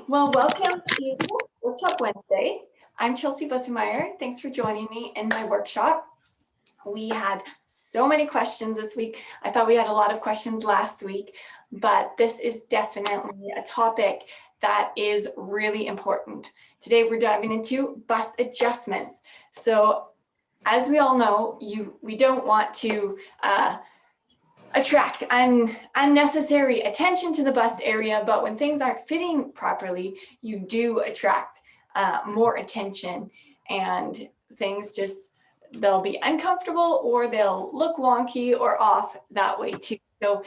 Well, welcome to Workshop Wednesday. I'm Chelsea Bussemeyer. Thanks for joining me in my workshop. We had so many questions this week. I thought we had a lot of questions last week, but this is definitely a topic that is really important. Today we're diving into bust adjustments. So as we all know, we don't want to attract unnecessary attention to the bust area, but when things aren't fitting properly, you do attract more attention, and things just, they'll be uncomfortable or they'll look wonky or off that way too. So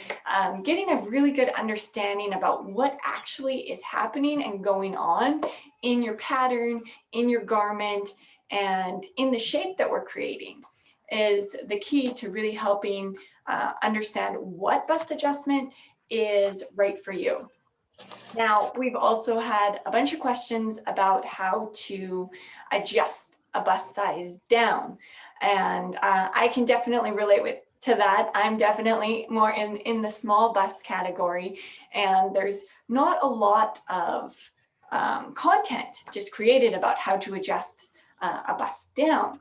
getting a really good understanding about what actually is happening and going on in your pattern, in your garment, and in the shape that we're creating is the key to really helping understand what bust adjustment is right for you. Now, we've also had a bunch of questions about how to adjust a bust size down. And I can definitely relate to that. I'm definitely more in the small bust category, and there's not a lot of content just created about how to adjust a bust down.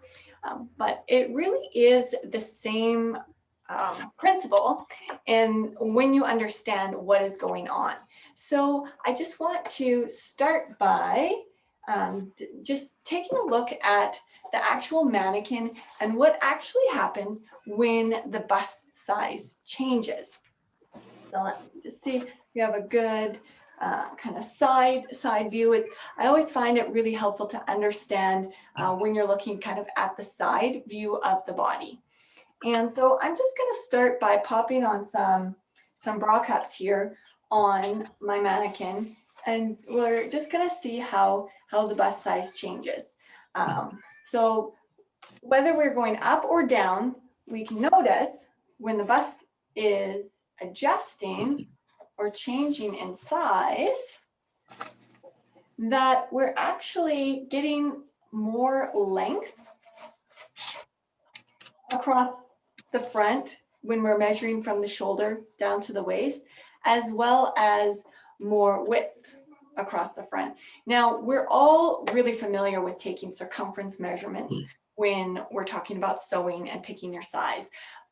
But it really is the same principle, and when you understand what is going on. So I just want to start by just taking a look at the actual mannequin and what actually happens when the bust size changes. So let me just see if we have a good kind of side view. I always find it really helpful to understand when you're looking kind of at the side view of the body. And so I'm just going to start by popping on some bra cups here on my mannequin, and we're just going to see how the bust size changes. So whether we're going up or down, we can notice when the bust is adjusting or changing in size that we're actually getting more length across the front when we're measuring from the shoulder down to the waist, as well as more width across the front. Now, we're all really familiar with taking circumference measurements when we're talking about sewing and picking your size.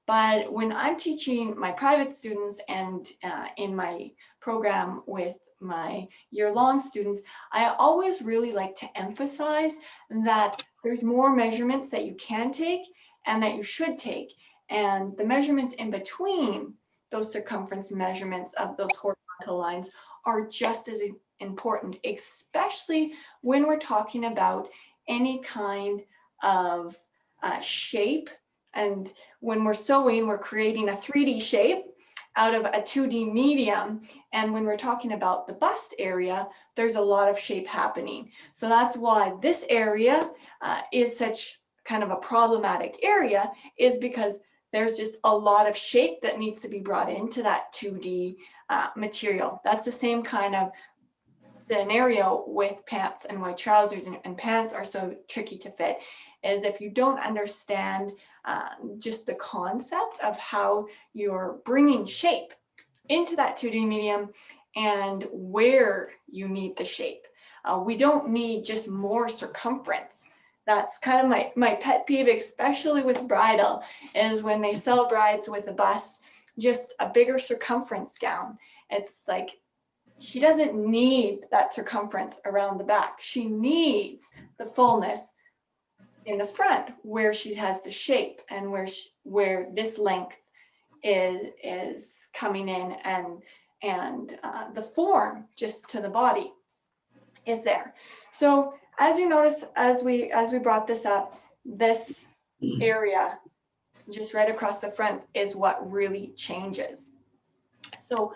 But when I'm teaching my private students and in my program with my year-long students, I always really like to emphasize that there's more measurements that you can take and that you should take. And the measurements in between those circumference measurements of those horizontal lines are just as important, especially when we're talking about any kind of shape. And when we're sewing, we're creating a 3D shape out of a 2D medium. And when we're talking about the bust area, there's a lot of shape happening. So that's why this area is such kind of a problematic area, is because there's just a lot of shape that needs to be brought into that 2D material. That's the same kind of scenario with pants and white trousers, and pants are so tricky to fit, is if you don't understand just the concept of how you're bringing shape into that 2D medium and where you need the shape. We don't need just more circumference. That's kind of my pet peeve, especially with bridal, is when they sell brides with a bust, just a bigger circumference gown. It's like, she doesn't need that circumference around the back. She needs the fullness in the front where she has the shape and where this length is coming in, and the form just to the body is there. So as you notice, as we brought this up, this area just right across the front is what really changes. So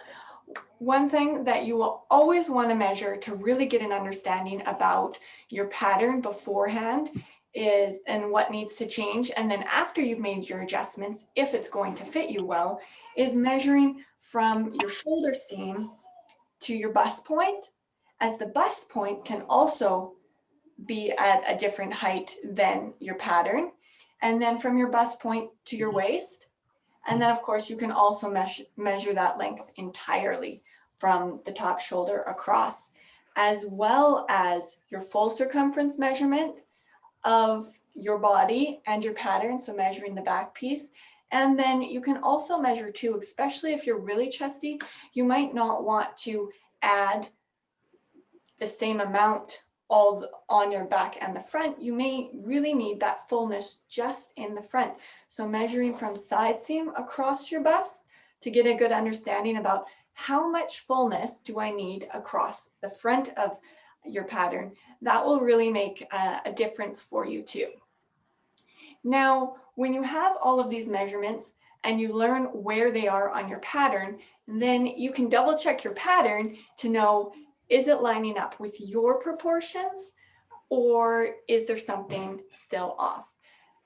one thing that you will always want to measure to really get an understanding about your pattern beforehand is, and what needs to change, and then after you've made your adjustments, if it's going to fit you well, is measuring from your shoulder seam to your bust point, as the bust point can also be at a different height than your pattern, and then from your bust point to your waist. And then of course you can also measure that length entirely from the top shoulder across. as well as your full circumference measurement of your body and your pattern, so measuring the back piece. And then you can also measure too, especially if you're really chesty, you might not want to add the same amount all on your back and the front. You may really need that fullness just in the front. So measuring from side seam across your bust to get a good understanding about how much fullness do I need across the front of your pattern. That will really make a difference for you too. Now, when you have all of these measurements and you learn where they are on your pattern, then you can double check your pattern to know, is it lining up with your proportions or is there something still off?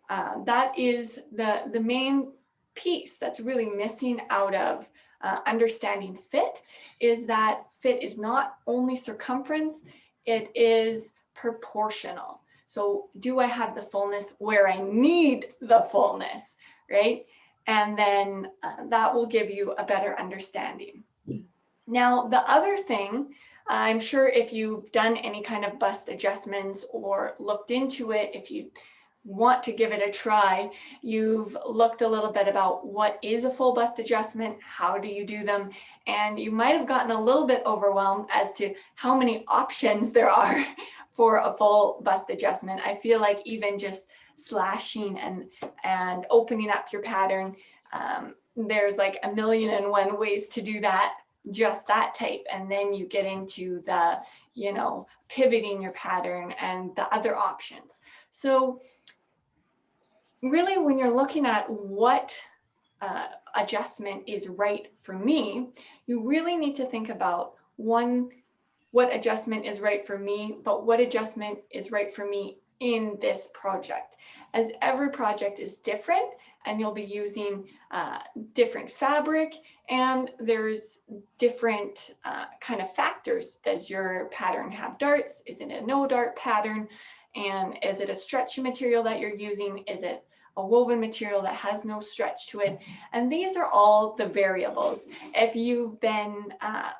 That is the main piece that's really missing out of understanding fit, is that fit is not only circumference, it is proportional. So do I have the fullness where I need the fullness, right? And then that will give you a better understanding. Now, the other thing, I'm sure if you've done any kind of bust adjustments or looked into it, if you want to give it a try, you've looked a little bit about what is a full bust adjustment, how do you do them, and you might have gotten a little bit overwhelmed as to how many options there are for a full bust adjustment. I feel like even just slashing and opening up your pattern, there's like 1,000,001 ways to do that, just that type. And then you get into the, pivoting your pattern and the other options. So really, when you're looking at what adjustment is right for me, you really need to think about what adjustment is right for me, but what adjustment is right for me in this project. As every project is different and you'll be using different fabric, and there's different kind of factors. Does your pattern have darts? Is it a no dart pattern? And is it a stretchy material that you're using? Is it a woven material that has no stretch to it? And these are all the variables. If you've been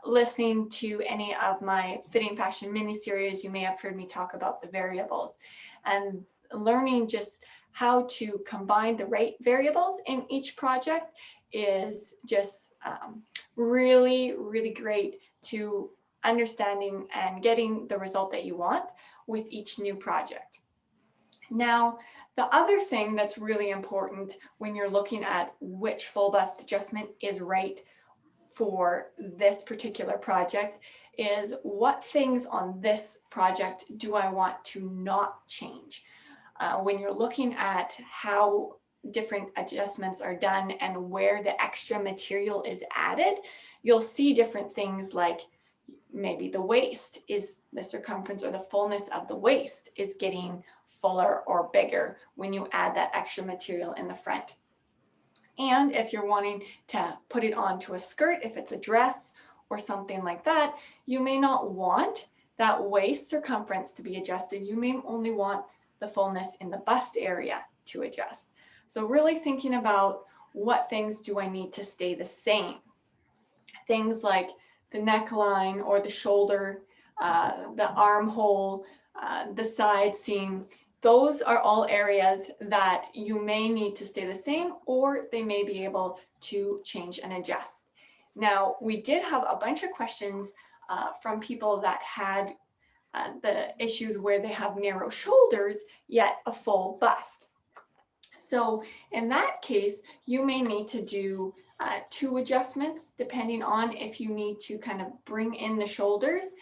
listening to any of my Fitting Fashion mini-series, you may have heard me talk about the variables, and learning just how to combine the right variables in each project is just really, really great to understanding and getting the result that you want with each new project. Now, the other thing that's really important when you're looking at which full bust adjustment is right for this particular project is, what things on this project do I want to not change? When you're looking at how different adjustments are done and where the extra material is added, you'll see different things like maybe the waist, is the circumference or the fullness of the waist is getting fuller or bigger when you add that extra material in the front. And if you're wanting to put it onto a skirt, if it's a dress or something like that, you may not want that waist circumference to be adjusted. You may only want the fullness in the bust area to adjust. So really thinking about what things do I need to stay the same. Things like the neckline or the shoulder, the armhole, the side seam, those are all areas that you may need to stay the same, or they may be able to change and adjust. Now, we did have a bunch of questions from people that had the issue where they have narrow shoulders, yet a full bust. So in that case, you may need to do 2 adjustments, depending on if you need to kind of bring in the shoulders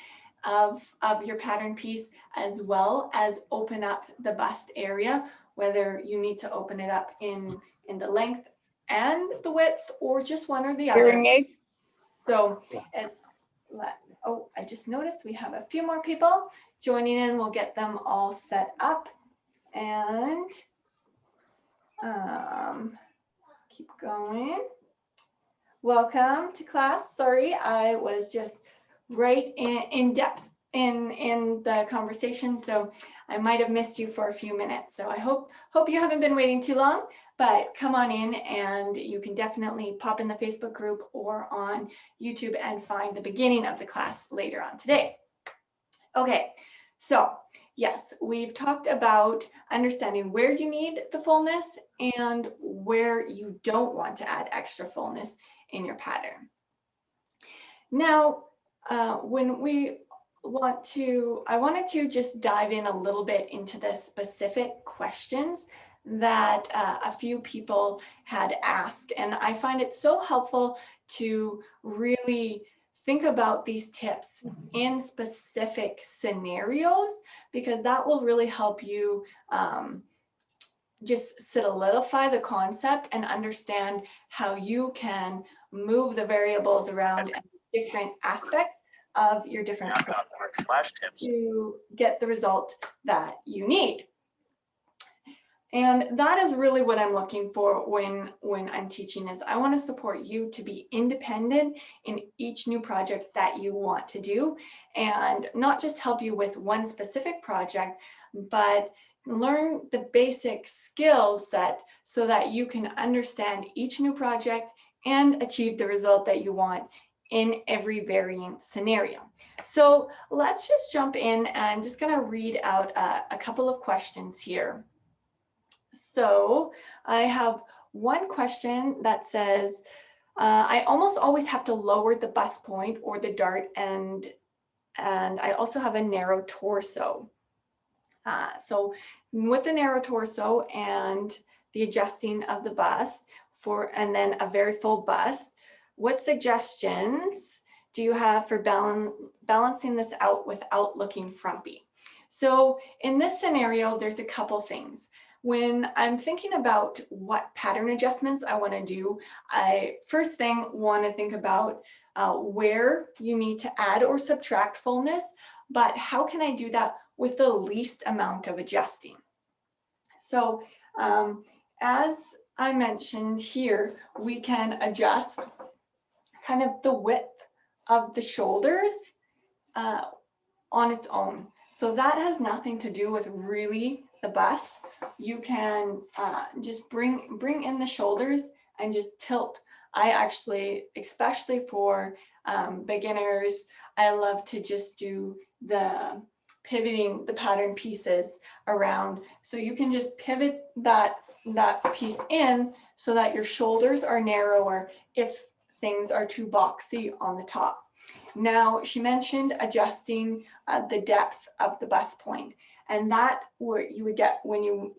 of your pattern piece, as well as open up the bust area, whether you need to open it up in the length and the width, or just one or the other. So it's, oh, I just noticed we have a few more people joining in. We'll get them all set up and keep going. Welcome to class. Sorry, I was just right in depth in the conversation, so I might have missed you for a few minutes. So I hope you haven't been waiting too long, but come on in, and you can definitely pop in the Facebook group or on YouTube and find the beginning of the class later on today. Okay, so yes, we've talked about understanding where you need the fullness and where you don't want to add extra fullness in your pattern. Now, when we I wanted to just dive in a little bit into the specific questions that a few people had asked. And I find it so helpful to really think about these tips in specific scenarios, because that will really help you just solidify the concept and understand how you can move the variables around and different aspects of your different tips to get the result that you need. And that is really what I'm looking for when I'm teaching, is I want to support you to be independent in each new project that you want to do, and not just help you with one specific project, but learn the basic skill set so that you can understand each new project and achieve the result that you want in every varying scenario. So let's just jump in, and I'm just going to read out a couple of questions here. So I have one question that says, I almost always have to lower the bust point or the dart, and I also have a narrow torso. So with the narrow torso and the adjusting of the bust and then a very full bust, what suggestions do you have for balancing this out without looking frumpy? So in this scenario, there's a couple things. When I'm thinking about what pattern adjustments I want to do, I first thing want to think about where you need to add or subtract fullness, but how can I do that with the least amount of adjusting? So as I mentioned here, we can adjust kind of the width of the shoulders on its own. So that has nothing to do with really the bust. You can just bring in the shoulders and just tilt. I actually, especially for beginners, I love to just do the pivoting the pattern pieces around. So you can just pivot that piece in so that your shoulders are narrower if things are too boxy on the top. Now, she mentioned adjusting the depth of the bust point, and that what you would get when you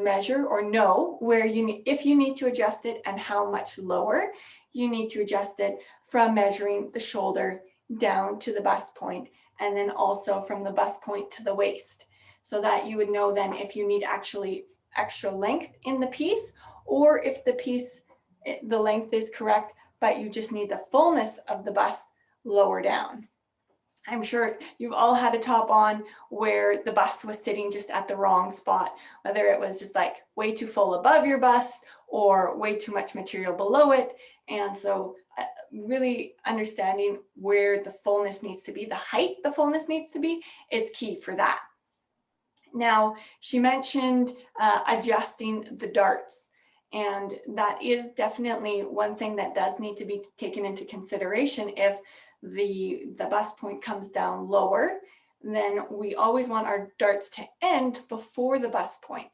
measure or know where if you need to adjust it and how much lower you need to adjust it from measuring the shoulder down to the bust point, and then also from the bust point to the waist, so that you would know then if you need actually extra length in the piece, or if the length is correct, but you just need the fullness of the bust lower down. I'm sure you've all had a top on where the bust was sitting just at the wrong spot, whether it was just like way too full above your bust or way too much material below it. And so really understanding where the fullness needs to be, the height the fullness needs to be, is key for that. Now, she mentioned adjusting the darts. And that is definitely one thing that does need to be taken into consideration. If the bust point comes down lower, then we always want our darts to end before the bust point,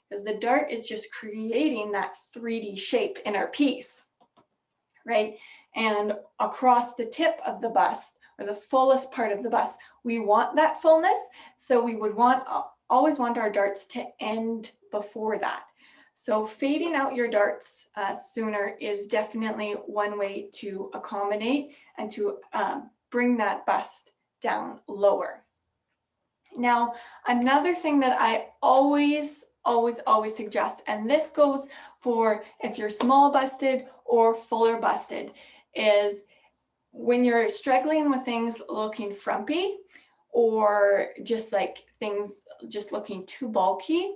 because the dart is just creating that 3D shape in our piece, right? And across the tip of the bust, or the fullest part of the bust, we want that fullness. So we would always want our darts to end before that. So fading out your darts sooner is definitely one way to accommodate and to bring that bust down lower. Now, another thing that I always suggest, and this goes for if you're small busted or fuller busted, is when you're struggling with things looking frumpy, or just like things just looking too bulky,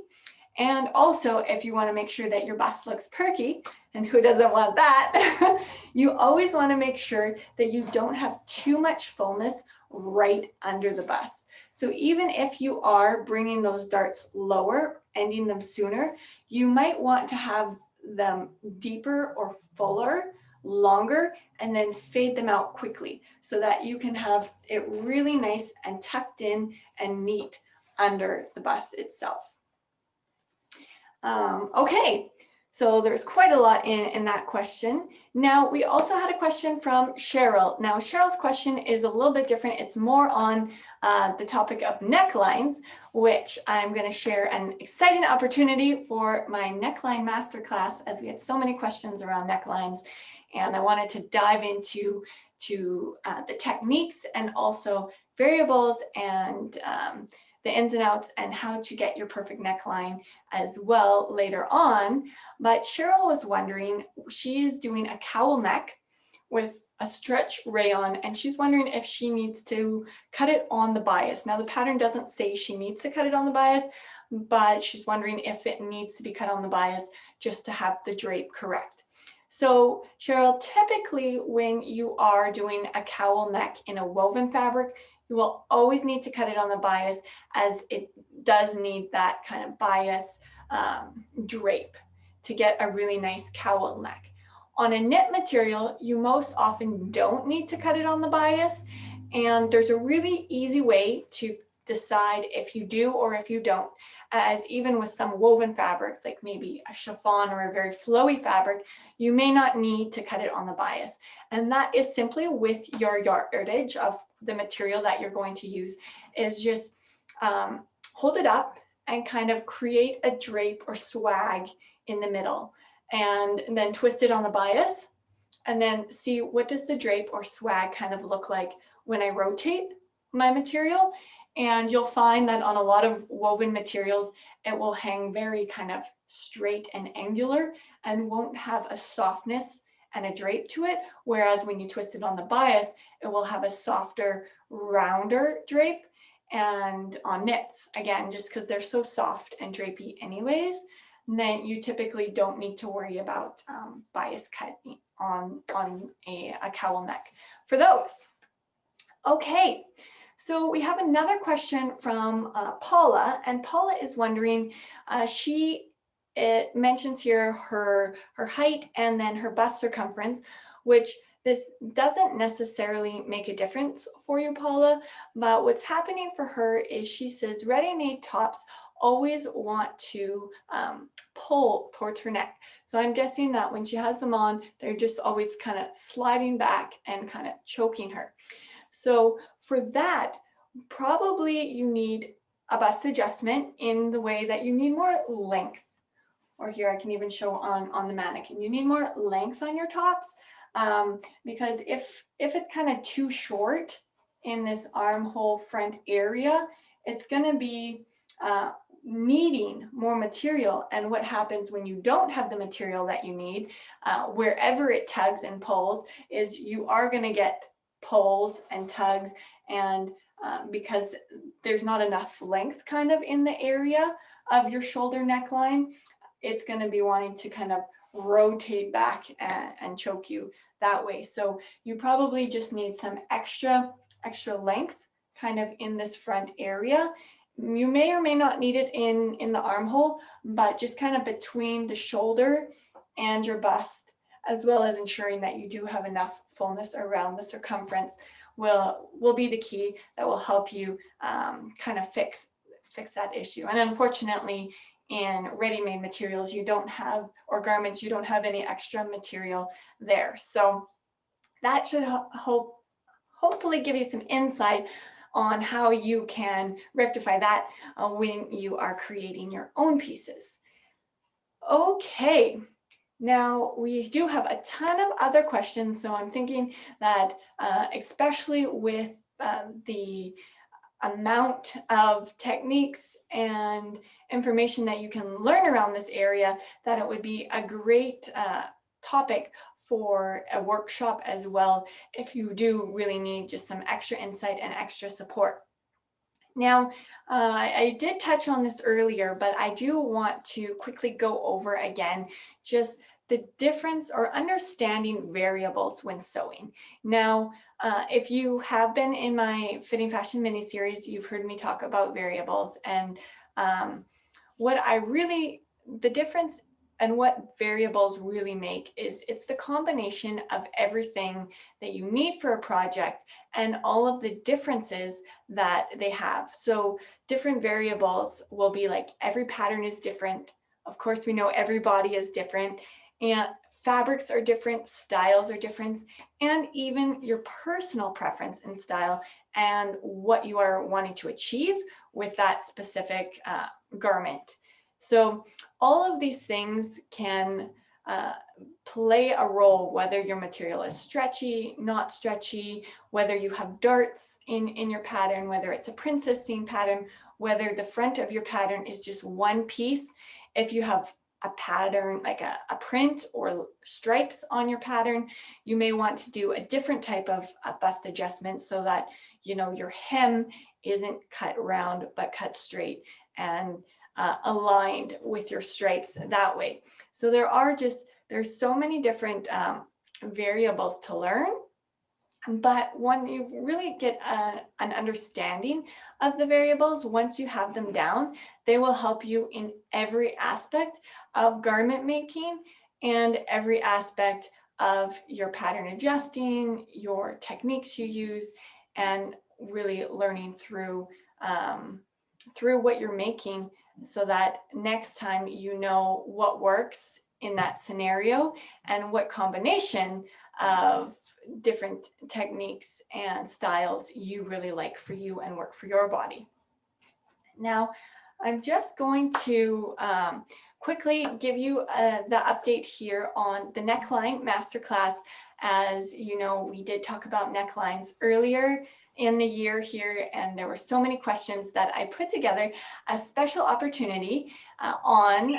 and also if you want to make sure that your bust looks perky, and who doesn't want that, you always want to make sure that you don't have too much fullness right under the bust. So even if you are bringing those darts lower, ending them sooner, you might want to have them deeper or fuller longer and then fade them out quickly so that you can have it really nice and tucked in and neat under the bust itself. Okay, so there's quite a lot in that question. Now, we also had a question from Cheryl. Now, Cheryl's question is a little bit different. It's more on the topic of necklines, which I'm going to share an exciting opportunity for my neckline masterclass, as we had so many questions around necklines, and I wanted to dive into the techniques and also variables and the ins and outs and how to get your perfect neckline as well later on. But Cheryl was wondering, she's doing a cowl neck with a stretch rayon, and she's wondering if she needs to cut it on the bias. Now, the pattern doesn't say she needs to cut it on the bias, but she's wondering if it needs to be cut on the bias just to have the drape correct. So Cheryl, typically when you are doing a cowl neck in a woven fabric, you will always need to cut it on the bias, as it does need that kind of bias drape to get a really nice cowl neck. On a knit material, you most often don't need to cut it on the bias, and there's a really easy way to decide if you do or if you don't, as even with some woven fabrics, like maybe a chiffon or a very flowy fabric, you may not need to cut it on the bias. And that is simply with your yardage of the material that you're going to use, is just hold it up and kind of create a drape or swag in the middle, and then twist it on the bias, and then see what does the drape or swag kind of look like when I rotate my material. And you'll find that on a lot of woven materials, it will hang very kind of straight and angular and won't have a softness and a drape to it. Whereas when you twist it on the bias, it will have a softer, rounder drape. And on knits, again, just because they're so soft and drapey anyways, then you typically don't need to worry about bias cutting on a cowl neck for those. Okay. So we have another question from Paula, and Paula is wondering, it mentions here her height and then her bust circumference, which this doesn't necessarily make a difference for you, Paula, but what's happening for her is she says ready-made tops always want to pull towards her neck. So I'm guessing that when she has them on, they're just always kind of sliding back and kind of choking her. So for that, probably you need a bust adjustment in the way that you need more length. Or here I can even show on the mannequin. You need more length on your tops, because if it's kind of too short in this armhole front area, it's going to be needing more material. And what happens when you don't have the material that you need, wherever it tugs and pulls, is you are going to get pulls and tugs, and because there's not enough length kind of in the area of your shoulder neckline, it's going to be wanting to kind of rotate back and choke you that way. So you probably just need some extra length kind of in this front area. You may or may not need it in the armhole, but just kind of between the shoulder and your bust, as well as ensuring that you do have enough fullness around the circumference, will be the key that will help you kind of fix that issue. And unfortunately, in ready-made materials, you don't have, or garments, you don't have any extra material there. So that should hopefully give you some insight on how you can rectify that when you are creating your own pieces. Okay. Now, we do have a ton of other questions, so I'm thinking that especially with the amount of techniques and information that you can learn around this area, that it would be a great topic for a workshop as well, if you do really need just some extra insight and extra support. Now, I did touch on this earlier, but I do want to quickly go over again just the difference or understanding variables when sewing. Now, if you have been in my Fitting Fashion mini-series, you've heard me talk about variables, and the difference what variables really make is it's the combination of everything that you need for a project and all of the differences that they have. So different variables will be like every pattern is different. Of course, we know every body is different, and fabrics are different, styles are different, and even your personal preference in style and what you are wanting to achieve with that specific garment. So all of these things can play a role, whether your material is stretchy, not stretchy, whether you have darts in your pattern, whether it's a princess seam pattern, whether the front of your pattern is just one piece. If you have a pattern like a print or stripes on your pattern, you may want to do a different type of bust adjustment so that your hem isn't cut round but cut straight and aligned with your stripes that way. So there's so many different variables to learn, but when you really get an understanding of the variables, once you have them down, they will help you in every aspect of garment making and every aspect of your pattern adjusting, your techniques you use, and really learning through what you're making, so that next time you know what works in that scenario and what combination of different techniques and styles you really like for you and work for your body. Now, I'm just going to quickly give you the update here on the neckline masterclass. As you know, we did talk about necklines earlier in the year here, and there were so many questions that I put together a special opportunity on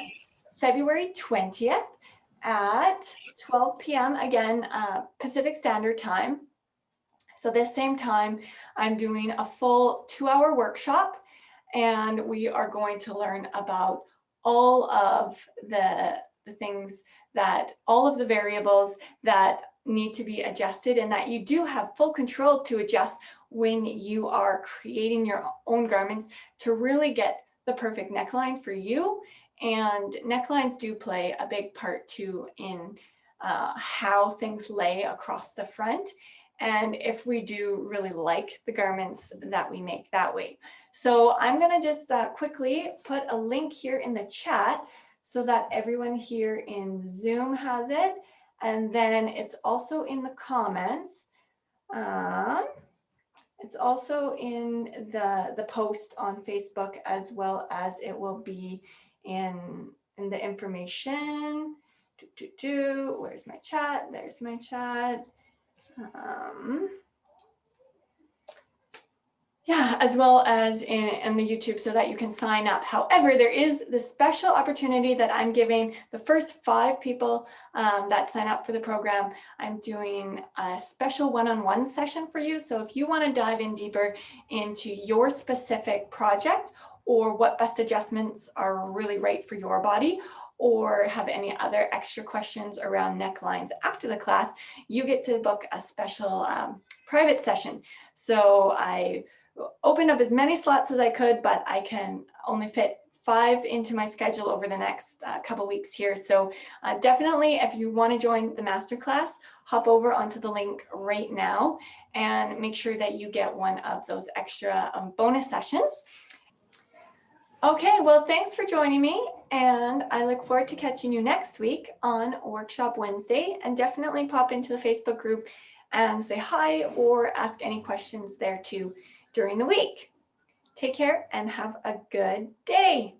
February 20th at 12 p.m. again, Pacific Standard Time. So this same time, I'm doing a full 2-hour workshop, and we are going to learn about all of the things that, all of the variables that need to be adjusted and that you do have full control to adjust when you are creating your own garments to really get the perfect neckline for you. And necklines do play a big part too in how things lay across the front, and if we do really like the garments that we make that way. So I'm going to just quickly put a link here in the chat so that everyone here in Zoom has it, and then it's also in the comments. It's also in the post on Facebook, as well as it will be in the information. Where's my chat? There's my chat. Yeah, as well as in the YouTube, so that you can sign up. However, there is the special opportunity that I'm giving the first 5 people that sign up for the program. I'm doing a special one-on-one session for you. So if you want to dive in deeper into your specific project, or what bust adjustments are really right for your body, or have any other extra questions around necklines after the class, you get to book a special private session. So I opened up as many slots as I could, but I can only fit 5 into my schedule over the next couple weeks here. So definitely, if you want to join the masterclass, hop over onto the link right now and make sure that you get one of those extra bonus sessions. Okay, well, thanks for joining me, and I look forward to catching you next week on Workshop Wednesday. And definitely pop into the Facebook group and say hi or ask any questions there too during the week. Take care and have a good day.